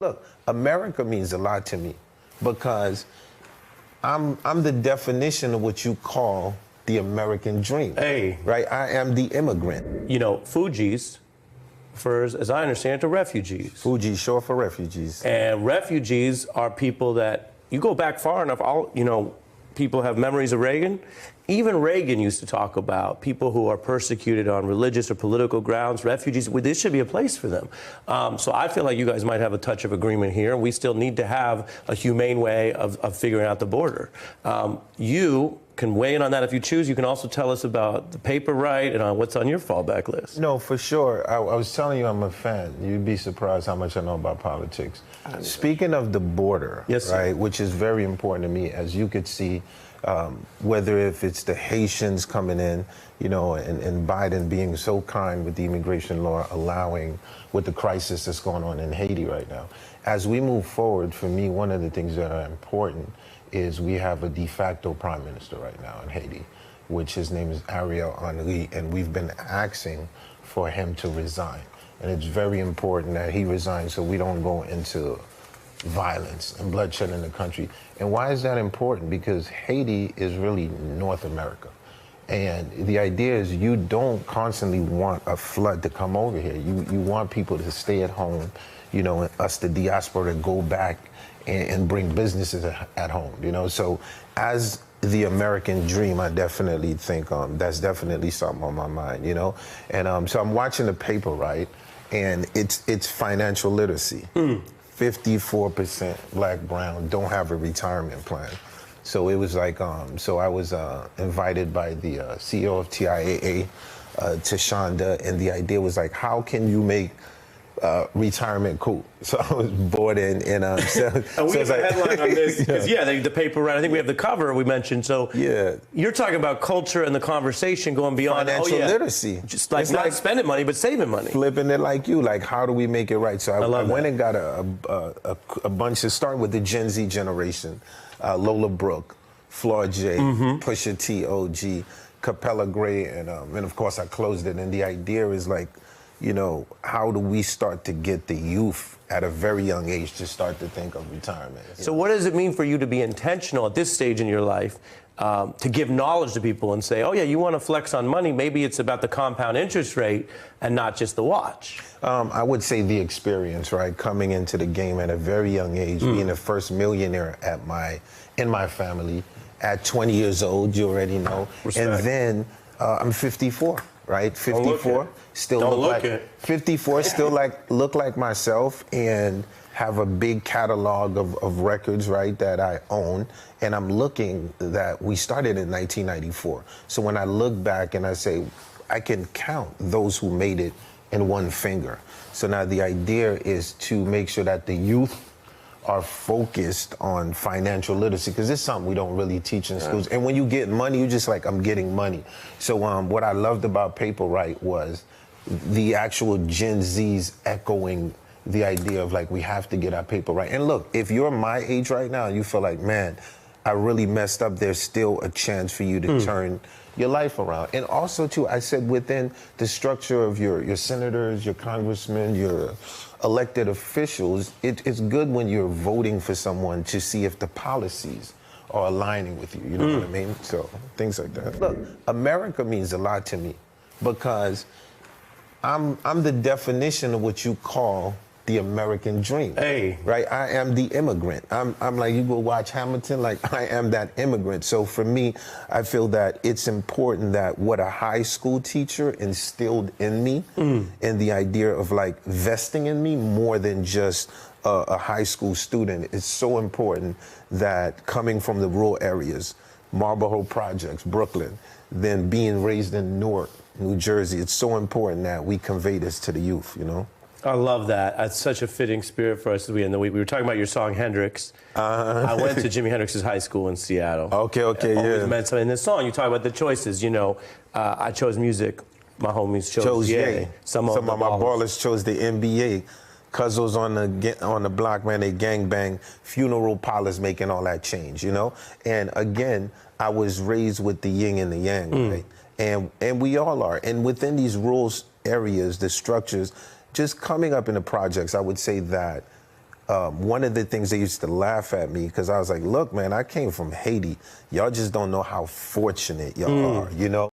Look, America means a lot to me because I'm the definition of what you call the American dream. Hey. Right? I am the immigrant. You know, Fugees refers, as I understand it, to refugees. Fugees, short for refugees. And refugees are people that, you go back far enough, people have memories of Reagan. Even Reagan used to talk about people who are persecuted on religious or political grounds, refugees. This should be a place for them. So I feel like you guys might have a touch of agreement here. We still need to have a humane way of figuring out the border. You can weigh in on that if you choose. You can also tell us about the paper right and on what's on your fallback list. No, for sure. I was telling you I'm a fan. You'd be surprised how much I know about politics. Speaking of the border, yes, right, which is very important to me, as you could see, whether if it's the Haitians coming in, and Biden being so kind with the immigration law, allowing with the crisis that's going on in Haiti right now. As we move forward, for me, one of the things that are important is we have a de facto prime minister right now in Haiti, which his name is Ariel Henry, and we've been asking for him to resign. And it's very important that he resigns so we don't go into violence and bloodshed in the country. And why is that important? Because Haiti is really North America. And the idea is you don't constantly want a flood to come over here. You want people to stay at home, and us, the diaspora, to go back and bring businesses at home, So as the American dream, I definitely think that's definitely something on my mind, And so I'm watching the paper, right? And it's financial literacy. 54% black, brown don't have a retirement plan. So it was like, so I was invited by the CEO of TIAA to Shonda, and the idea was like, how can you make retirement cool? So I was bored in, and we have a headline on this because the paper right. I think we have the cover we mentioned. So you're talking about culture and the conversation going beyond financial literacy, just like not spending money but saving money, flipping it like like how do we make it right? So I went and got a bunch of starting with the Gen Z generation, Lola Brooke, Floor J, Pusha T, OG, Capella Gray, and of course I closed it. And the idea is like, how do we start to get the youth at a very young age to start to think of retirement? So what does it mean for you to be intentional at this stage in your life to give knowledge to people and say, oh, yeah, you want to flex on money? Maybe it's about the compound interest rate and not just the watch. I would say the experience, right? Coming into the game at a very young age, being the first millionaire in my family at 20 years old, you already know. Respect. And then I'm 54. Right, 54, still look like 54, still look like myself, and have a big catalog of records, right, that I own. And I'm looking that we started in 1994. So when I look back and I say, I can count those who made it in one finger. So now the idea is to make sure that the youth are focused on financial literacy, because it's something we don't really teach in schools. And when you get money, you're just like, I'm getting money. So what I loved about Paper Right was the actual Gen Zs echoing the idea of like, we have to get our paper right. And look, if you're my age right now, you feel like, man, I really messed up, there's still a chance for you to turn your life around. And also, too, I said within the structure of your senators, your congressmen, your elected officials, it's good when you're voting for someone to see if the policies are aligning with you. You know what I mean? So things like that. Look, America means a lot to me because I'm the definition of what you call the American dream. Hey. Right? I am the immigrant. I'm like, you go watch Hamilton, like I am that immigrant. So for me, I feel that it's important that what a high school teacher instilled in me and the idea of like vesting in me more than just a high school student. It's so important that coming from the rural areas, Marlboro Projects, Brooklyn, then being raised in Newark, New Jersey, it's so important that we convey this to the youth, I love that. That's such a fitting spirit for us as we end the week. We were talking about your song, Hendrix. I went to Jimi Hendrix's high school in Seattle. Okay, Always meant something. In this song, you talk about the choices. I chose music. My homies chose Ye. Some of my ballers chose the NBA. Cuzzo's on the block, man, they gangbang. Funeral parlors making all that change, And again, I was raised with the yin and the yang, right? And we all are. And within these rural areas, the structures, just coming up in the projects, I would say that one of the things they used to laugh at me, because I was like, look, man, I came from Haiti. Y'all just don't know how fortunate y'all are, you know?